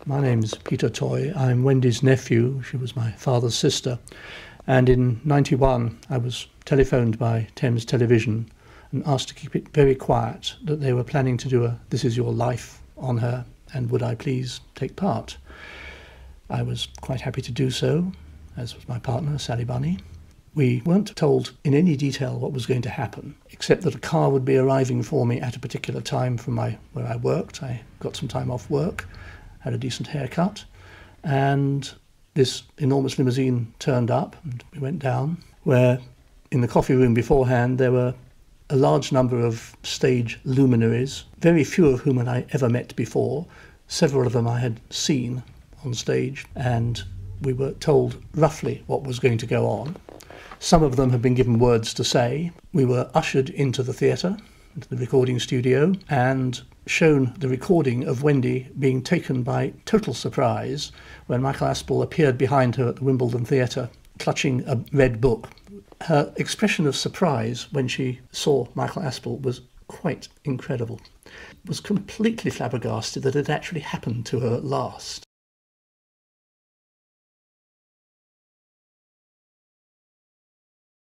My name's Peter Toye. I'm Wendy's nephew. She was my father's sister. And in '91, I was telephoned by Thames Television and asked to keep it very quiet, that they were planning to do a This Is Your Life on her, and would I please take part. I was quite happy to do so, as was my partner, Sally Bunny. We weren't told in any detail what was going to happen, except that a car would be arriving for me at a particular time from where I worked. I got some time off work, had a decent haircut, and this enormous limousine turned up, and we went down, where in the coffee room beforehand there were a large number of stage luminaries, very few of whom had I ever met before. Several of them I had seen on stage, and we were told roughly what was going to go on. Some of them had been given words to say. We were ushered into the theatre, into the recording studio, and shown the recording of Wendy being taken by total surprise when Michael Aspel appeared behind her at the Wimbledon Theatre, clutching a red book. Her expression of surprise when she saw Michael Aspel was quite incredible. Was completely flabbergasted that it actually happened to her at last.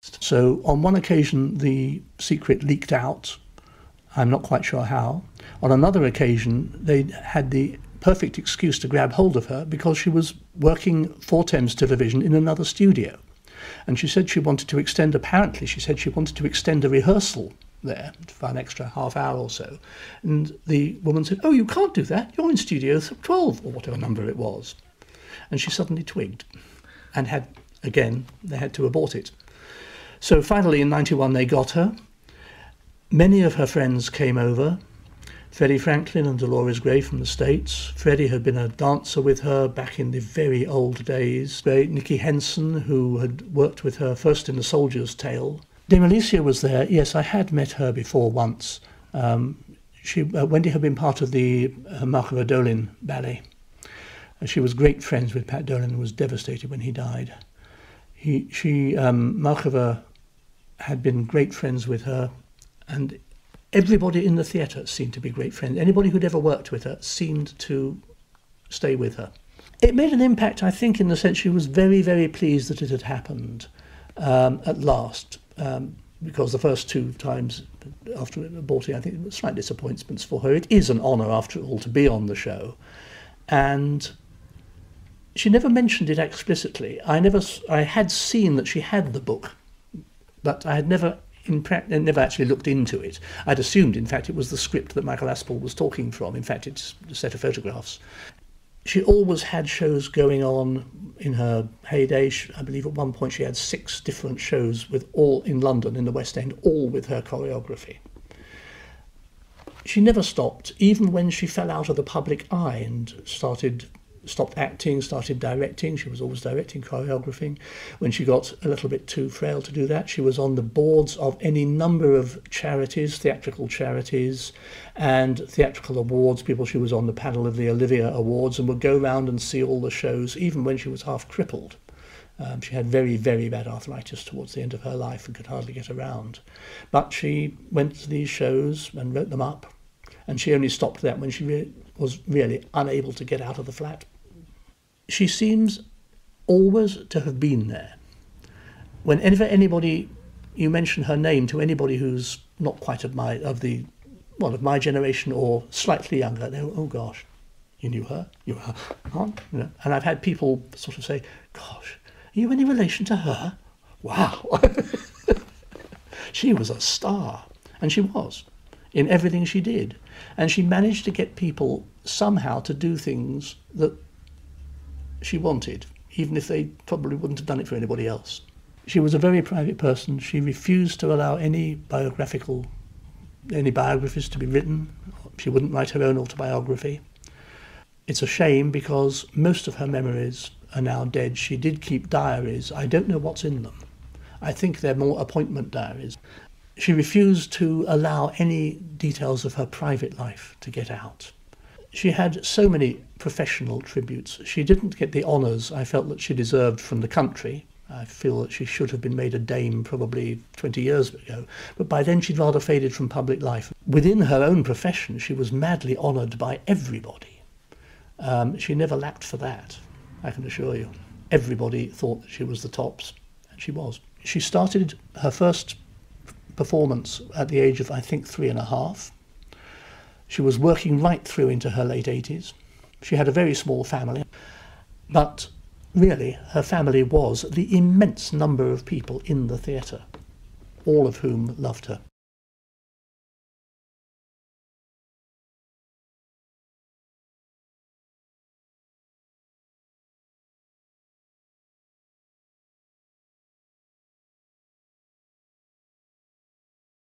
So on one occasion the secret leaked out. I'm not quite sure how. On another occasion, they had the perfect excuse to grab hold of her because she was working for Thames Television in another studio. And she said she wanted to extend, apparently she said she wanted to extend a rehearsal there for an extra half hour or so. And the woman said, "Oh, you can't do that. You're in studio 12, or whatever number it was." And she suddenly twigged and they had to abort it. So finally in '91 they got her. Many of her friends came over, Freddie Franklin and Dolores Gray from the States. Freddie had been a dancer with her back in the very old days. Nicky Henson, who had worked with her first in The Soldier's Tale. Dame Alicia was there. Yes, I had met her before once. Wendy had been part of the Markova Dolin ballet. She was great friends with Pat Dolin and was devastated when he died. Markova had been great friends with her, and everybody in the theatre seemed to be great friends. Anybody who'd ever worked with her seemed to stay with her. It made an impact, I think, in the sense she was very, very pleased that it had happened at last, because the first two times after aborting, I think it was slight disappointments for her. It is an honour, after all, to be on the show. And she never mentioned it explicitly. I had seen that she had the book, but I had never actually looked into it. I'd assumed, in fact, it was the script that Michael Aspel was talking from. In fact, it's a set of photographs. She always had shows going on in her heyday. I believe at one point she had 6 different shows all in London, in the West End, all with her choreography. She never stopped, even when she fell out of the public eye and stopped acting, started directing. She was always directing, choreographing. When she got a little bit too frail to do that, she was on the boards of any number of charities, theatrical charities and theatrical awards people. She was on the panel of the Olivia Awards and would go round and see all the shows, even when she was half crippled. She had very, very bad arthritis towards the end of her life and could hardly get around. But she went to these shows and wrote them up, and she only stopped that when she was really unable to get out of the flat. She seems always to have been there. Whenever you mention her name to anybody who's not quite of my generation or slightly younger, they go, "Oh gosh, you knew her? You were her aunt?" You know? And I've had people sort of say, "Gosh, are you any relation to her? Wow." She was a star, and she was, in everything she did. And she managed to get people somehow to do things that she wanted, even if they probably wouldn't have done it for anybody else. She was a very private person. She refused to allow any biographies to be written. She wouldn't write her own autobiography. It's a shame because most of her memories are now dead. She did keep diaries. I don't know what's in them. I think they're more appointment diaries. She refused to allow any details of her private life to get out. She had so many professional tributes. She didn't get the honours I felt that she deserved from the country. I feel that she should have been made a dame probably 20 years ago, but by then she'd rather faded from public life. Within her own profession, she was madly honoured by everybody. She never lacked for that, I can assure you. Everybody thought that she was the tops, and she was. She started her first performance at the age of, I think, 3.5. She was working right through into her late 80s. She had a very small family, but really her family was the immense number of people in the theatre, all of whom loved her.